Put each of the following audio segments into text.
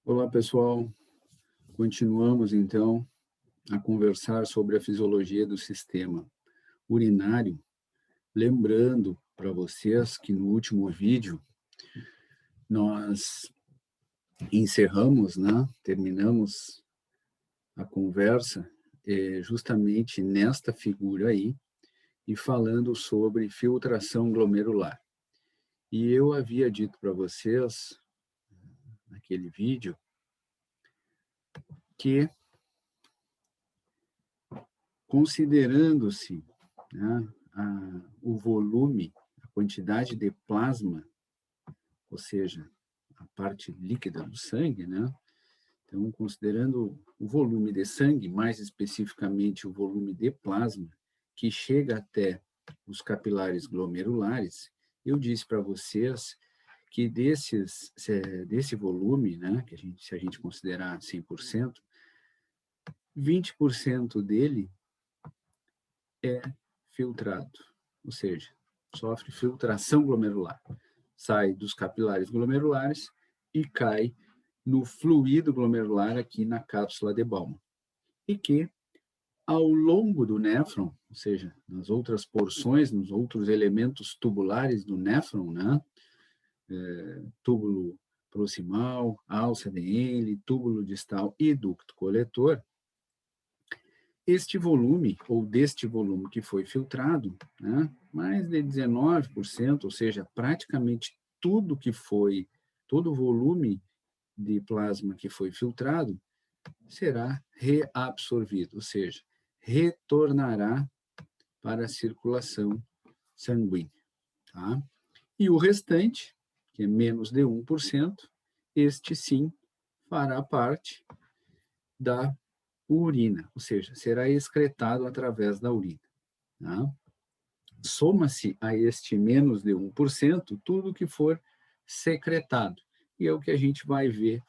Olá, pessoal. Continuamos, então, a conversar sobre a fisiologia do sistema urinário. Lembrando para vocês que no último vídeo nós encerramos, terminamos a conversa justamente nesta figura aí e falando sobre filtração glomerular. E eu havia dito para vocês, naquele vídeo, que considerando-se, né, o volume, a quantidade de plasma, ou seja, a parte líquida do sangue, né? Então, considerando o volume de sangue, mais especificamente o volume de plasma, que chega até os capilares glomerulares, eu disse para vocês que desse volume, né, que se a gente considerar 100%, 20% dele é filtrado, ou seja, sofre filtração glomerular. Sai dos capilares glomerulares e cai no fluido glomerular aqui na cápsula de Bowman. E que, ao longo do néfron, ou seja, nas outras porções, nos outros elementos tubulares do néfron, né? Túbulo proximal, alça de Henle, túbulo distal e ducto coletor, este volume, ou deste volume que foi filtrado, né, mais de 19%, ou seja, praticamente todo o volume de plasma que foi filtrado, será reabsorvido, ou seja, retornará para a circulação sanguínea. Tá? E o restante, que é menos de 1%, este sim fará parte da urina, ou seja, será excretado através da urina. Tá? Soma-se a este menos de 1% tudo que for secretado, e é o que a gente vai ver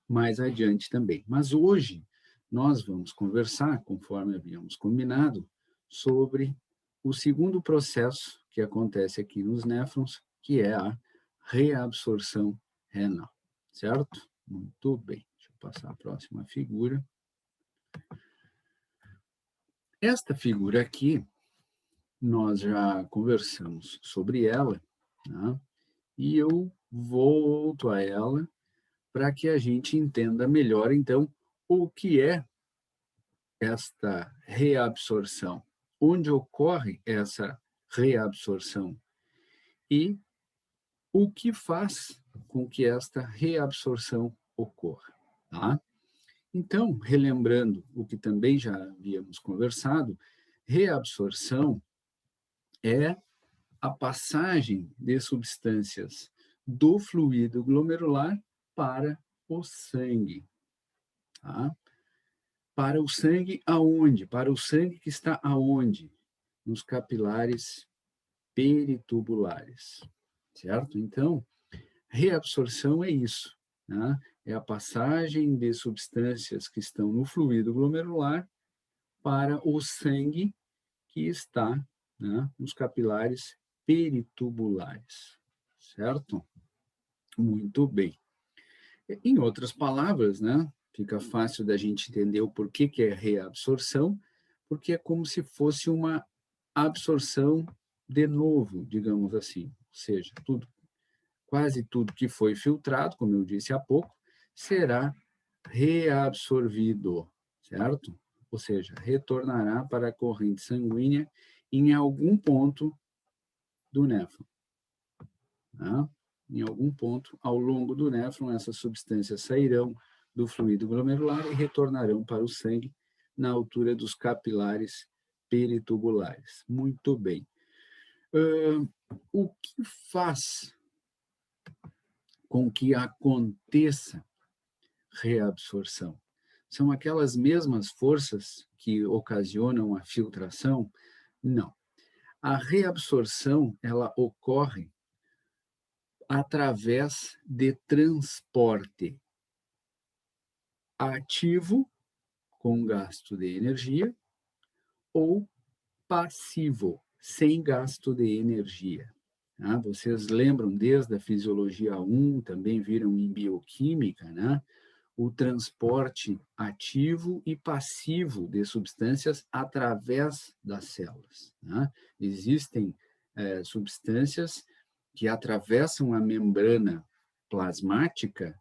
mais adiante também. Mas hoje nós vamos conversar, conforme havíamos combinado, sobre o segundo processo que acontece aqui nos néfrons, que é a reabsorção renal, certo? Muito bem. Deixa eu passar a próxima figura. Esta figura aqui, nós já conversamos sobre ela, né? E eu volto a ela para que a gente entenda melhor, então, o que é esta reabsorção, onde ocorre essa reabsorção e o que faz com que esta reabsorção ocorra. Tá? Então, relembrando o que também já havíamos conversado, reabsorção é a passagem de substâncias do fluido glomerular para o sangue. Tá? Para o sangue aonde? Para o sangue que está aonde? Nos capilares peritubulares, certo? Então, reabsorção é isso, né? É a passagem de substâncias que estão no fluido glomerular para o sangue que está, né, nos capilares peritubulares, certo? Muito bem. Em outras palavras, né, fica fácil da gente entender o porquê que é reabsorção, porque é como se fosse uma absorção de novo, digamos assim. Ou seja, quase tudo que foi filtrado, como eu disse há pouco, será reabsorvido, certo? Ou seja, retornará para a corrente sanguínea em algum ponto do néfron. Tá? Em algum ponto ao longo do néfron, essas substâncias sairão do fluido glomerular e retornarão para o sangue na altura dos capilares peritubulares. Muito bem. O que faz com que aconteça reabsorção? São aquelas mesmas forças que ocasionam a filtração? Não. A reabsorção, ela ocorre através de transporte ativo, com gasto de energia, ou passivo, sem gasto de energia, Tá? Vocês lembram desde a fisiologia 1, também viram em bioquímica, né? O transporte ativo e passivo de substâncias através das células. Né? Existem substâncias que atravessam a membrana plasmática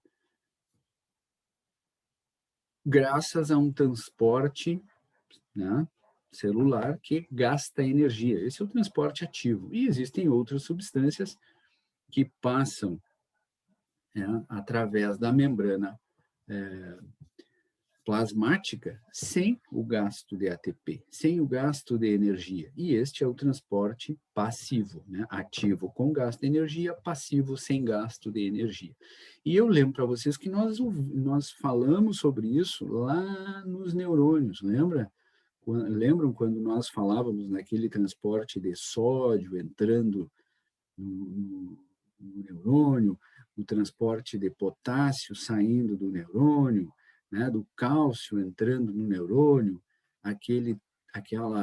graças a um transporte, né, celular que gasta energia. Esse é o transporte ativo. E existem outras substâncias que passam, né, através da membrana plasmática sem o gasto de ATP, sem o gasto de energia. E este é o transporte passivo, né? Ativo com gasto de energia, passivo sem gasto de energia. E eu lembro para vocês que nós falamos sobre isso lá nos neurônios, lembra? Lembram quando nós falávamos naquele transporte de sódio entrando no neurônio, o transporte de potássio saindo do neurônio, né, do cálcio entrando no neurônio, aquele, aquele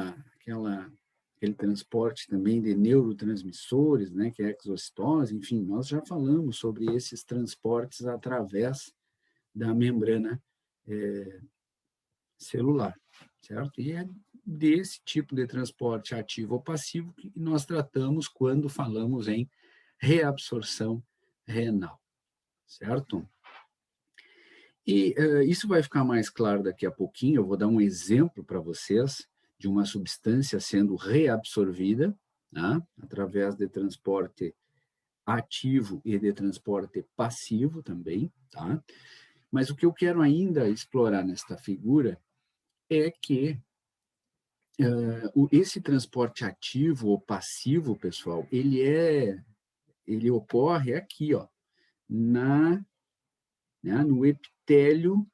transporte também de neurotransmissores, né, que é a exocitose, enfim, nós já falamos sobre esses transportes através da membrana celular, certo? E é desse tipo de transporte ativo ou passivo que nós tratamos quando falamos em reabsorção renal, certo? E isso vai ficar mais claro daqui a pouquinho. Eu vou dar um exemplo para vocês de uma substância sendo reabsorvida, né, através de transporte ativo e de transporte passivo também, tá? Mas o que eu quero ainda explorar nesta figura é que esse transporte ativo ou passivo, pessoal, ele ocorre aqui, ó, no epitélio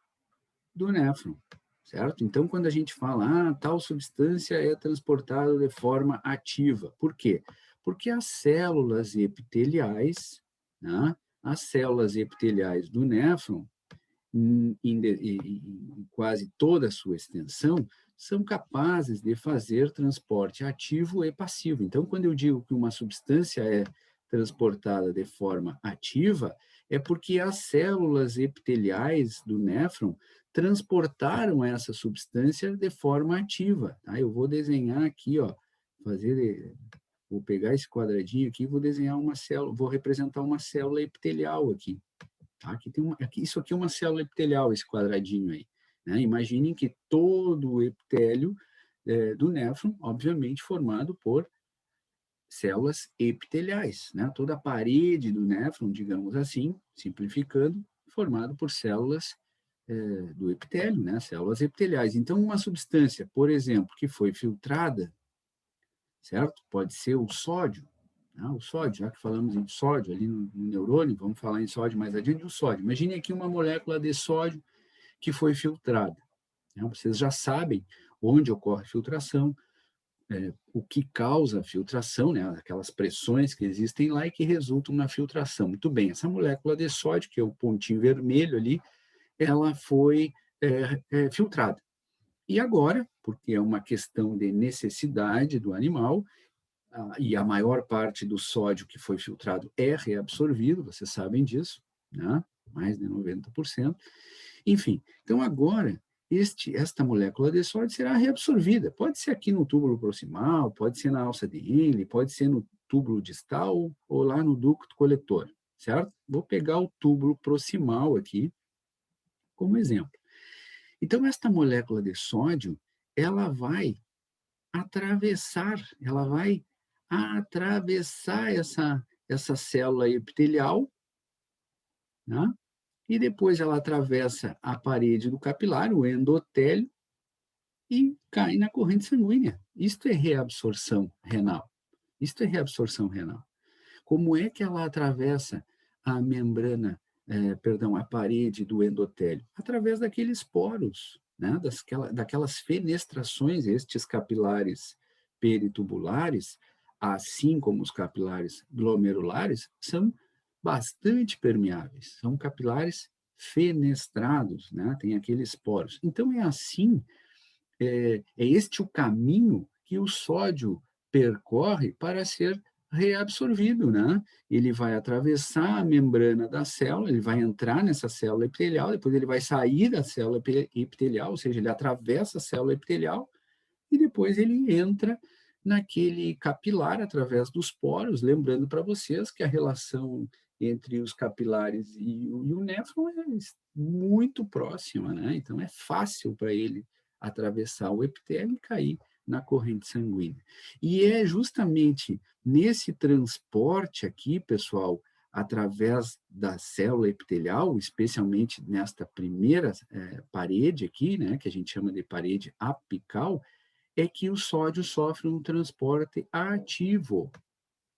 do néfron, certo? Então, quando a gente fala, tal substância é transportada de forma ativa. Por quê? Porque as células epiteliais, né, as células epiteliais do néfron, em quase toda a sua extensão, são capazes de fazer transporte ativo e passivo. Então, quando eu digo que uma substância é transportada de forma ativa, é porque as células epiteliais do néfron transportaram essa substância de forma ativa. Tá? Eu vou desenhar aqui, ó, vou pegar esse quadradinho aqui, vou desenhar uma célula, vou representar uma célula epitelial aqui. Tá? Isso aqui é uma célula epitelial, esse quadradinho aí. Né? Imaginem que todo o epitélio do néfron, obviamente, formado por células epiteliais. Né? Toda a parede do néfron, digamos assim, simplificando, formado por células do epitélio, né? Células epiteliais. Então, uma substância, por exemplo, que foi filtrada, certo? Pode ser o sódio, o sódio, já que falamos em sódio ali no neurônio, vamos falar em sódio mais adiante, o sódio. Imagine aqui uma molécula de sódio que foi filtrada. Né? Vocês já sabem onde ocorre a filtração, o que causa a filtração, né? Aquelas pressões que existem lá e que resultam na filtração. Muito bem, essa molécula de sódio, que é o pontinho vermelho ali, ela foi filtrada. E agora, porque é uma questão de necessidade do animal, e a maior parte do sódio que foi filtrado é reabsorvido, vocês sabem disso, né? Mais de 90%. Enfim, então agora esta molécula de sódio será reabsorvida. Pode ser aqui no túbulo proximal, pode ser na alça de Henle, pode ser no túbulo distal ou lá no ducto coletor, certo? Vou pegar o túbulo proximal aqui como exemplo. Então, esta molécula de sódio, ela vai atravessar essa célula epitelial, né? E depois ela atravessa a parede do capilar, o endotélio, e cai na corrente sanguínea. Isto é reabsorção renal. Isto é reabsorção renal. Como é que ela atravessa a membrana, a parede do endotélio? Através daqueles poros, né? Daquelas fenestrações, estes capilares peritubulares, assim como os capilares glomerulares, são bastante permeáveis, são capilares fenestrados, né? Tem aqueles poros. Então, é assim, é este o caminho que o sódio percorre para ser reabsorvido, né? Ele vai atravessar a membrana da célula, ele vai entrar nessa célula epitelial, depois ele vai sair da célula epitelial, ou seja, ele atravessa a célula epitelial e depois ele entra naquele capilar através dos poros, lembrando para vocês que a relação entre os capilares e o néfron é muito próxima, né? Então é fácil para ele atravessar o epitélio e cair na corrente sanguínea. E é justamente nesse transporte aqui, pessoal, através da célula epitelial, especialmente nesta primeira parede aqui, né, que a gente chama de parede apical, é que o sódio sofre um transporte ativo,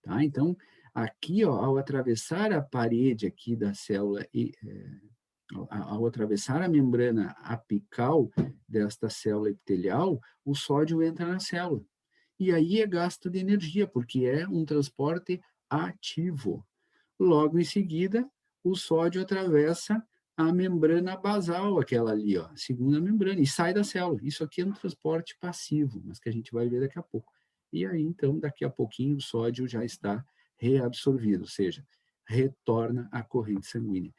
tá? Então, aqui, ó, ao atravessar a parede aqui da célula ao atravessar a membrana apical desta célula epitelial, o sódio entra na célula. E aí é gasto de energia, porque é um transporte ativo. Logo em seguida, o sódio atravessa a membrana basal, aquela ali, ó, a segunda membrana, e sai da célula. Isso aqui é um transporte passivo, mas que a gente vai ver daqui a pouco. E aí, então, daqui a pouquinho, o sódio já está reabsorvido, ou seja, retorna à corrente sanguínea.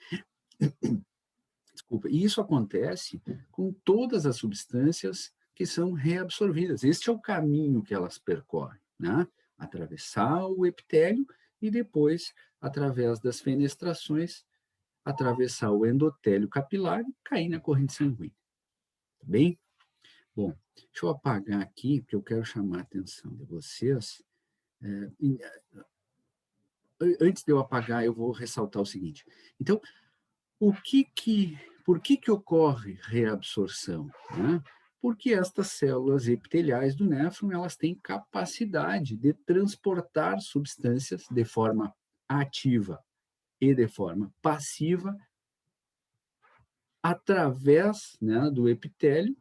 Desculpa. E isso acontece com todas as substâncias que são reabsorvidas. Este é o caminho que elas percorrem, né? Atravessar o epitélio e depois, através das fenestrações, atravessar o endotélio capilar e cair na corrente sanguínea. Tá bem? Bom, deixa eu apagar aqui, porque eu quero chamar a atenção de vocês. Antes de eu apagar, eu vou ressaltar o seguinte. Então, por que ocorre reabsorção? Né? Porque estas células epiteliais do néfron, elas têm capacidade de transportar substâncias de forma ativa e de forma passiva através, né, do epitélio,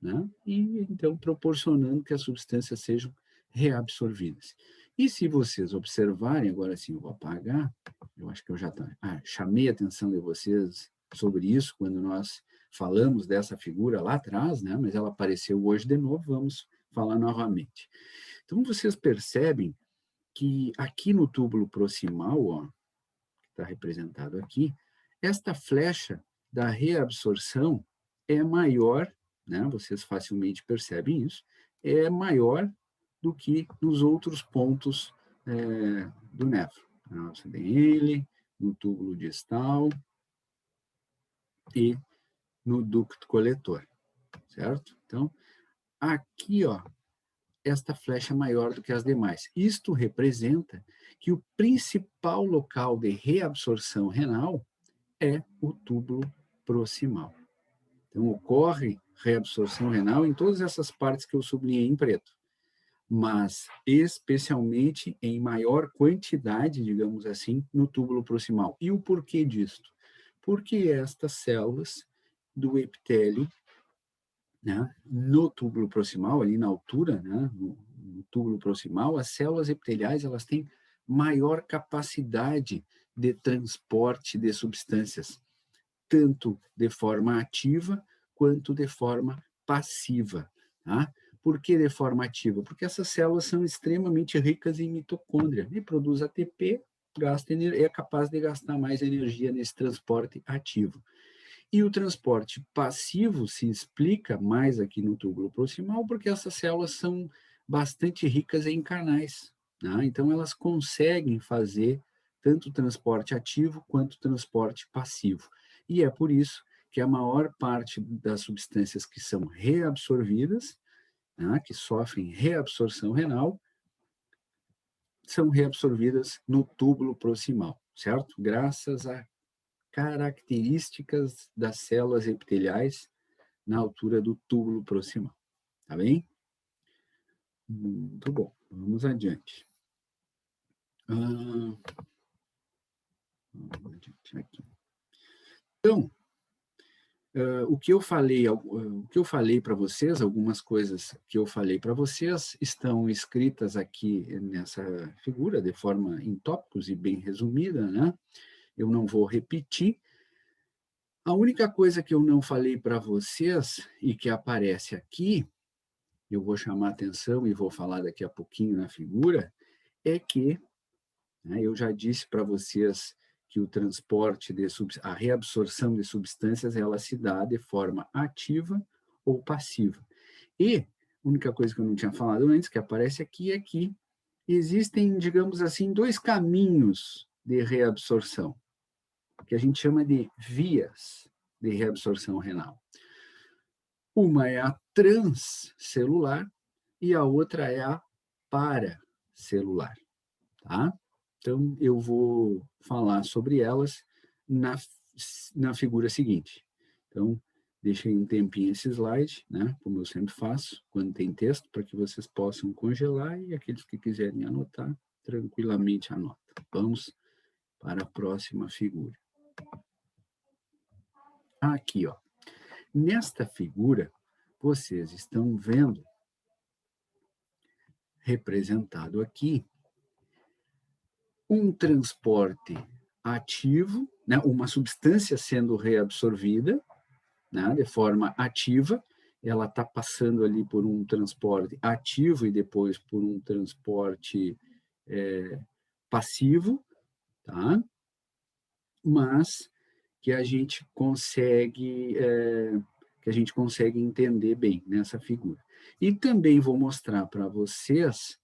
né, e então proporcionando que as substâncias sejam reabsorvidas. E se vocês observarem, agora sim eu vou apagar, eu acho que eu já chamei a atenção de vocês sobre isso quando nós falamos dessa figura lá atrás, né, mas ela apareceu hoje de novo, vamos falar novamente. Então vocês percebem que aqui no túbulo proximal, ó, que está representado aqui, esta flecha da reabsorção é maior, né, vocês facilmente percebem isso, é maior do que nos outros pontos do néfron. Você tem ele no túbulo distal e no ducto coletor, certo? Então, aqui, ó, esta flecha é maior do que as demais. Isto representa que o principal local de reabsorção renal é o túbulo proximal. Então, ocorre reabsorção renal em todas essas partes que eu sublinhei em preto, mas especialmente em maior quantidade, digamos assim, no túbulo proximal. E o porquê disto? Porque estas células do epitélio, né, no túbulo proximal, ali na altura, né, no túbulo proximal, as células epiteliais elas têm maior capacidade de transporte de substâncias, tanto de forma ativa quanto de forma passiva. Tá? Por que de forma ativa? Porque essas células são extremamente ricas em mitocôndria e produz ATP, é capaz de gastar mais energia nesse transporte ativo. E o transporte passivo se explica mais aqui no túbulo proximal porque essas células são bastante ricas em canais. Né? Então, elas conseguem fazer tanto o transporte ativo quanto o transporte passivo. E é por isso que a maior parte das substâncias que são reabsorvidas, né, que sofrem reabsorção renal, são reabsorvidas no túbulo proximal, certo? Graças a características das células epiteliais na altura do túbulo proximal. Tá bem? Muito bom. Vamos adiante. Vamos adiante aqui. Então, o que eu falei para vocês, algumas coisas que eu falei para vocês estão escritas aqui nessa figura de forma em tópicos e bem resumida, né? Eu não vou repetir. A única coisa que eu não falei para vocês e que aparece aqui, eu vou chamar a atenção e vou falar daqui a pouquinho na figura, é que né? Eu já disse para vocês que o transporte, a reabsorção de substâncias, ela se dá de forma ativa ou passiva. E a única coisa que eu não tinha falado antes, que aparece aqui, é que existem, digamos assim, dois caminhos de reabsorção, que a gente chama de vias de reabsorção renal. Uma é a transcelular e a outra é a paracelular, tá? Então, eu vou falar sobre elas na figura seguinte. Então, deixei um tempinho esse slide, né, como eu sempre faço, quando tem texto, para que vocês possam congelar e aqueles que quiserem anotar, tranquilamente anotam. Vamos para a próxima figura. Aqui, ó. Nesta figura, vocês estão vendo representado aqui um transporte ativo, né, uma substância sendo reabsorvida, né, de forma ativa, ela está passando ali por um transporte ativo e depois por um transporte passivo, tá? Mas que a gente consegue entender bem nessa figura. E também vou mostrar para vocês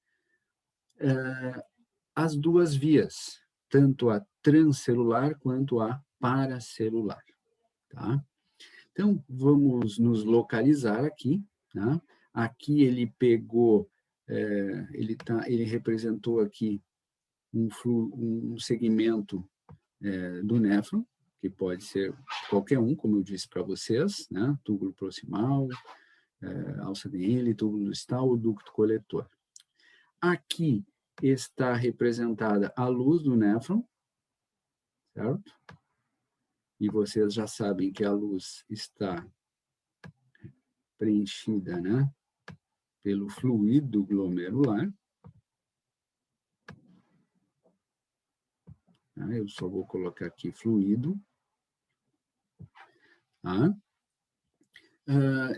as duas vias, tanto a transcelular quanto a paracelular, tá? Então, vamos nos localizar aqui, tá? Aqui ele pegou, ele representou aqui um segmento do néfron, que pode ser qualquer um, como eu disse para vocês, né? Túbulo proximal, alça de Henle, túbulo distal, ducto coletor. Aqui está representada a luz do néfron, certo? E vocês já sabem que a luz está preenchida, né, pelo fluido glomerular. Tá? Eu só vou colocar aqui fluido. Tá?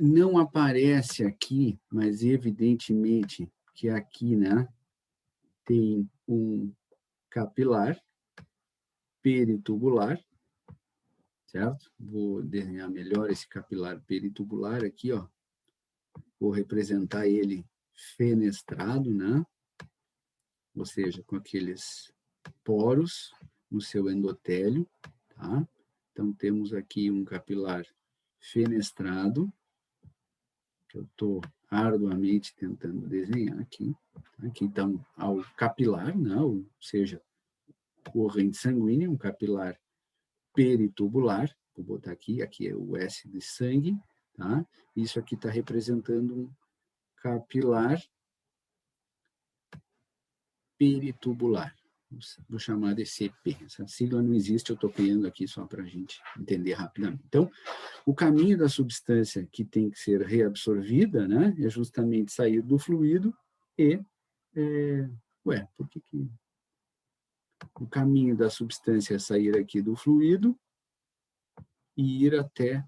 Não aparece aqui, mas evidentemente que aqui, né, tem um capilar peritubular, certo? Vou desenhar melhor esse capilar peritubular aqui, ó. Vou representar ele fenestrado, né? Ou seja, com aqueles poros no seu endotélio, tá? Então, temos aqui um capilar fenestrado, que eu estou arduamente tentando desenhar aqui. Aqui está o capilar, né? Ou seja, corrente sanguínea, um capilar peritubular, vou botar aqui, aqui é o S de sangue, tá? Isso aqui está representando um capilar peritubular. Vou chamar de CP. Essa sigla não existe, eu estou criando aqui só para a gente entender rapidamente. Então, o caminho da substância que tem que ser reabsorvida, né, é justamente sair do fluido e... por que o caminho da substância é sair aqui do fluido e ir até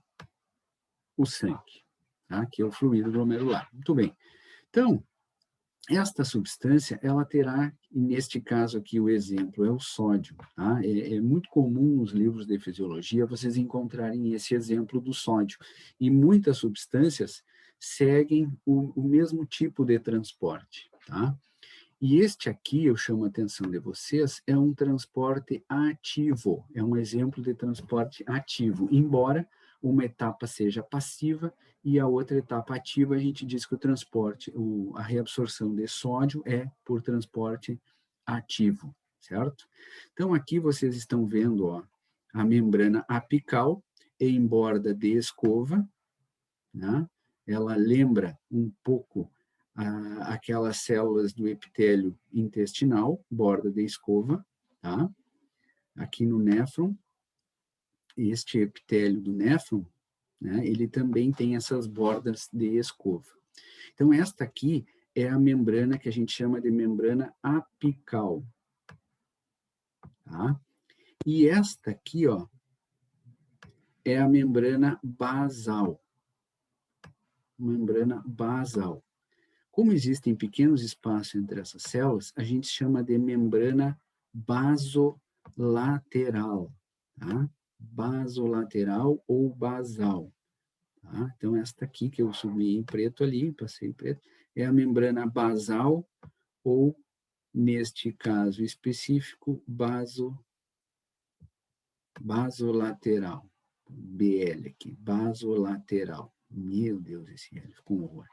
o sangue, tá? Que é o fluido glomerular. Muito bem. Então, esta substância, ela terá, neste caso aqui, o exemplo é o sódio. Tá? É muito comum nos livros de fisiologia vocês encontrarem esse exemplo do sódio. E muitas substâncias seguem o mesmo tipo de transporte. Tá? E este aqui, eu chamo a atenção de vocês, é um transporte ativo. É um exemplo de transporte ativo, embora uma etapa seja passiva e a outra etapa ativa, a gente diz que o transporte, a reabsorção de sódio é por transporte ativo, certo? Então, aqui vocês estão vendo, ó, a membrana apical em borda de escova, né? Ela lembra um pouco aquelas células do epitélio intestinal, borda de escova, tá? Aqui no néfron, este epitélio do néfron, né, ele também tem essas bordas de escova. Então, esta aqui é a membrana que a gente chama de membrana apical. Tá? E esta aqui, ó, é a membrana basal. Membrana basal. Como existem pequenos espaços entre essas células, a gente chama de membrana basolateral, tá? Basolateral ou basal. Tá? Então, esta aqui que eu subi em preto ali, passei em preto, é a membrana basal ou, neste caso específico, basolateral. BL aqui, basolateral. Meu Deus, esse L ficou um horror.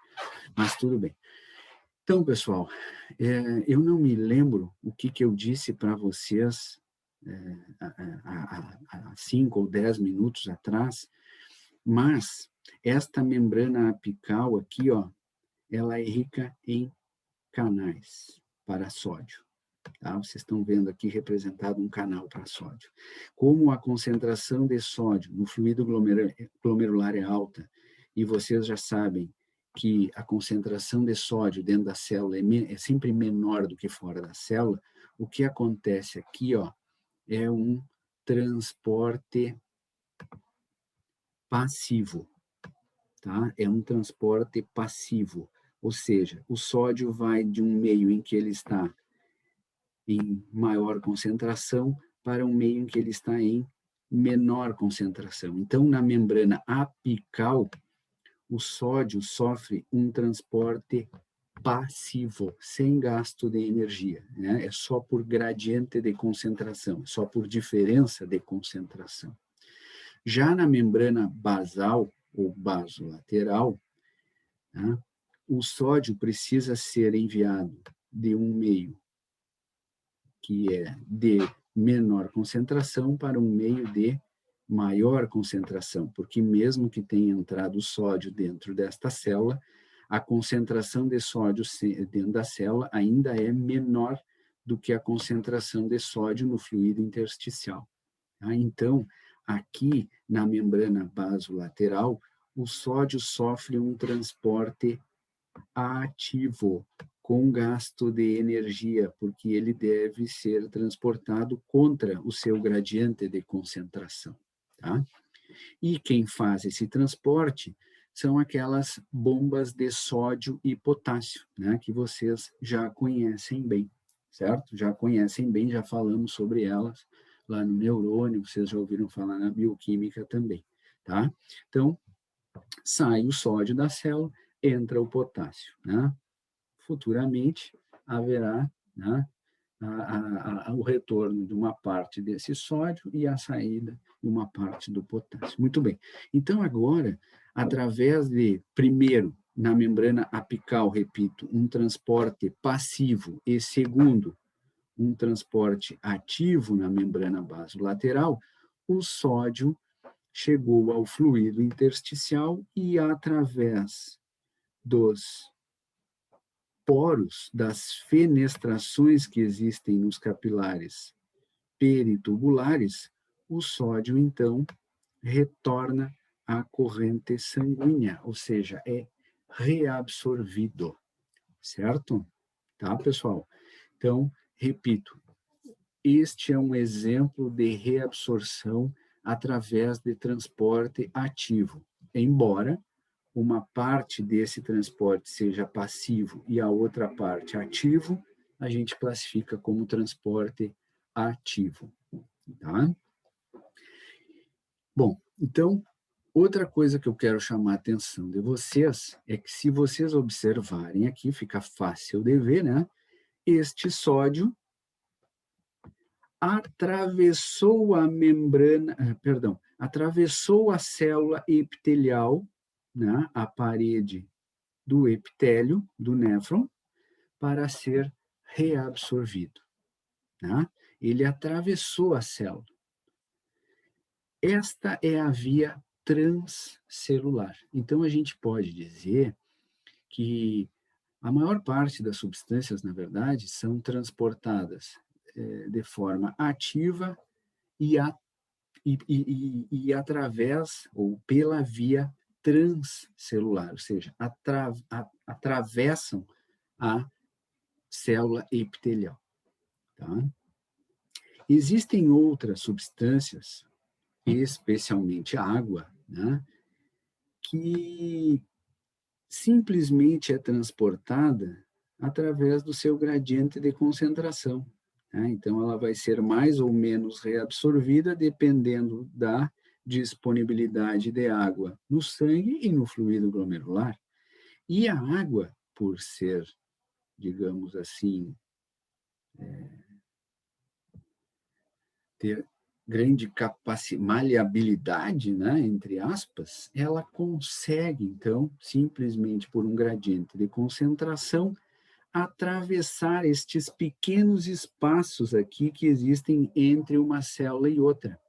Mas tudo bem. Então, pessoal, eu não me lembro o que eu disse para vocês há 5 ou 10 minutos atrás, mas esta membrana apical aqui, ó, ela é rica em canais para sódio. Tá? Vocês estão vendo aqui representado um canal para sódio. Como a concentração de sódio no fluido glomerular é alta, e vocês já sabem que a concentração de sódio dentro da célula é sempre menor do que fora da célula, o que acontece aqui, ó, é um transporte passivo, tá? É um transporte passivo, ou seja, o sódio vai de um meio em que ele está em maior concentração para um meio em que ele está em menor concentração. Então, na membrana apical, o sódio sofre um transporte passivo, sem gasto de energia, né? É só por gradiente de concentração, é só por diferença de concentração. Já na membrana basal ou basolateral, né, o sódio precisa ser enviado de um meio que é de menor concentração para um meio de maior concentração, porque mesmo que tenha entrado sódio dentro desta célula, a concentração de sódio dentro da célula ainda é menor do que a concentração de sódio no fluido intersticial. Tá? Então, aqui na membrana basolateral, o sódio sofre um transporte ativo, com gasto de energia, porque ele deve ser transportado contra o seu gradiente de concentração. Tá? E quem faz esse transporte são aquelas bombas de sódio e potássio, né, que vocês já conhecem bem, certo? Já conhecem bem, já falamos sobre elas lá no neurônio, vocês já ouviram falar na bioquímica também, tá? Então, sai o sódio da célula, entra o potássio, né? Futuramente haverá, né, o retorno de uma parte desse sódio e a saída de uma parte do potássio. Muito bem. Então, agora, através de, primeiro, na membrana apical, repito, um transporte passivo e, segundo, um transporte ativo na membrana basolateral, o sódio chegou ao fluido intersticial e, através dos poros, das fenestrações que existem nos capilares peritubulares, o sódio, então, retorna à corrente sanguínea, ou seja, é reabsorvido, certo? Tá, pessoal? Então, repito, este é um exemplo de reabsorção através de transporte ativo, embora uma parte desse transporte seja passivo e a outra parte ativo, a gente classifica como transporte ativo, tá? Bom, então, outra coisa que eu quero chamar a atenção de vocês é que, se vocês observarem aqui, fica fácil de ver, né? Este sódio atravessou a membrana, atravessou a célula epitelial, né, a parede do epitélio, do néfron, para ser reabsorvido. Né? Ele atravessou a célula. Esta é a via transcelular. Então, a gente pode dizer que a maior parte das substâncias, na verdade, são transportadas de forma ativa e através ou pela via transcelular, ou seja, atravessam a célula epitelial. Tá? Existem outras substâncias, especialmente a água, né, que simplesmente é transportada através do seu gradiente de concentração. né? Então, ela vai ser mais ou menos reabsorvida dependendo da disponibilidade de água no sangue e no fluido glomerular. E a água, por ser, digamos assim, ter grande capacidade, maleabilidade, né, entre aspas, ela consegue, então, simplesmente por um gradiente de concentração, atravessar estes pequenos espaços aqui que existem entre uma célula e outra.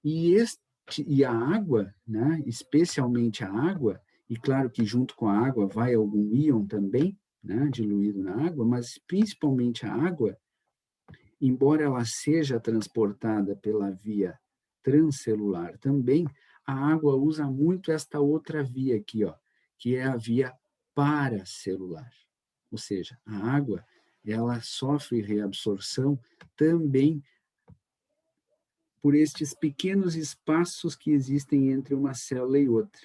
E a água, né, especialmente a água, e claro que junto com a água vai algum íon também, né, diluído na água, mas principalmente a água, embora ela seja transportada pela via transcelular também, a água usa muito esta outra via aqui, ó, que é a via paracelular. Ou seja, a água, ela sofre reabsorção também por estes pequenos espaços que existem entre uma célula e outra.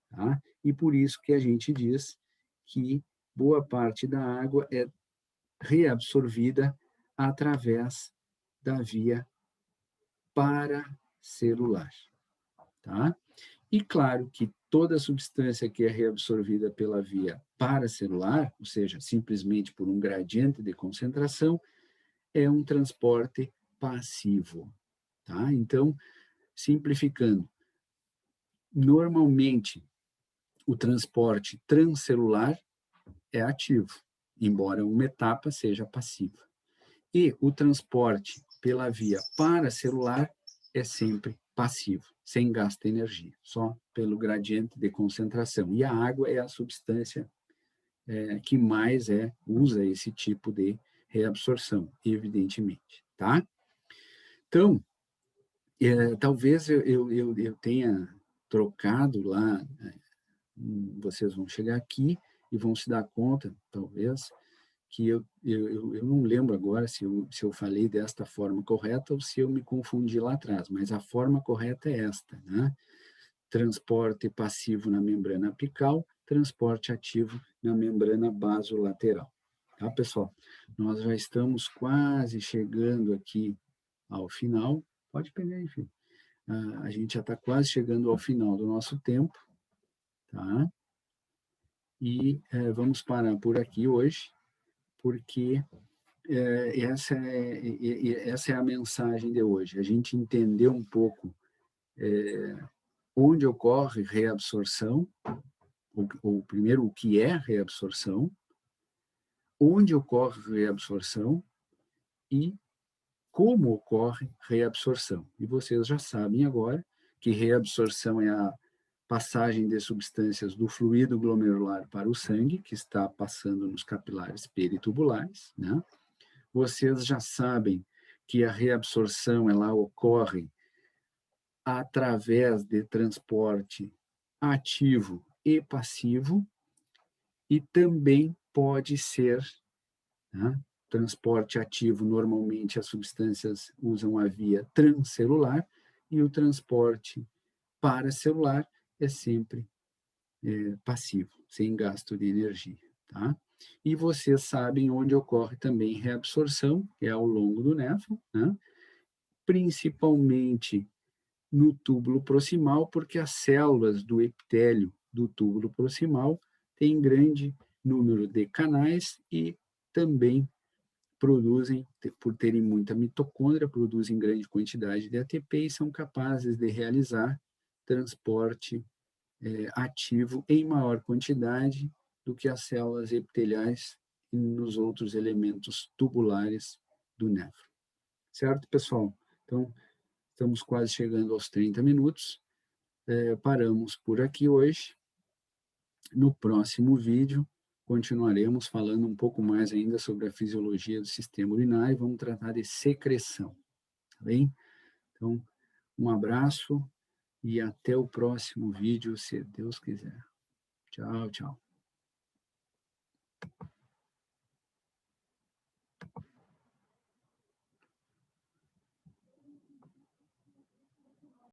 Tá? E por isso que a gente diz que boa parte da água é reabsorvida através da via paracelular. Tá? E claro que toda substância que é reabsorvida pela via paracelular, ou seja, simplesmente por um gradiente de concentração, é um transporte passivo. Tá? Então, simplificando, normalmente o transporte transcelular é ativo, embora uma etapa seja passiva. E o transporte pela via paracelular é sempre passivo, sem gasto de energia, só pelo gradiente de concentração. E a água é a substância que mais usa esse tipo de reabsorção, evidentemente. Tá? Então, talvez eu tenha trocado lá, vocês vão chegar aqui e vão se dar conta, talvez, que eu não lembro agora se eu falei desta forma correta ou se eu me confundi lá atrás, mas a forma correta é esta, né? Transporte passivo na membrana apical, transporte ativo na membrana basolateral. Tá, pessoal? Nós já estamos quase chegando aqui ao final. Pode pegar aí, filho. A gente já está quase chegando ao final do nosso tempo, tá? E vamos parar por aqui hoje, porque essa é a mensagem de hoje. A gente entendeu um pouco onde ocorre reabsorção, ou primeiro o que é reabsorção, onde ocorre reabsorção e como ocorre reabsorção. E vocês já sabem agora que reabsorção é a passagem de substâncias do fluido glomerular para o sangue, que está passando nos capilares peritubulares, né? Vocês já sabem que a reabsorção ela ocorre através de transporte ativo e passivo e também pode ser, né, transporte ativo, normalmente as substâncias usam a via transcelular e o transporte paracelular é sempre passivo, sem gasto de energia. Tá? E vocês sabem onde ocorre também reabsorção, que é ao longo do néfron, né? Principalmente no túbulo proximal, porque as células do epitélio do túbulo proximal têm grande número de canais e também produzem, por terem muita mitocôndria, produzem grande quantidade de ATP e são capazes de realizar transporte ativo em maior quantidade do que as células epiteliais e nos outros elementos tubulares do néfron. Certo, pessoal? Então, estamos quase chegando aos 30 minutos. Paramos por aqui hoje. No próximo vídeo, continuaremos falando um pouco mais ainda sobre a fisiologia do sistema urinário e vamos tratar de secreção. Tá bem? Então, um abraço e até o próximo vídeo, se Deus quiser. Tchau, tchau.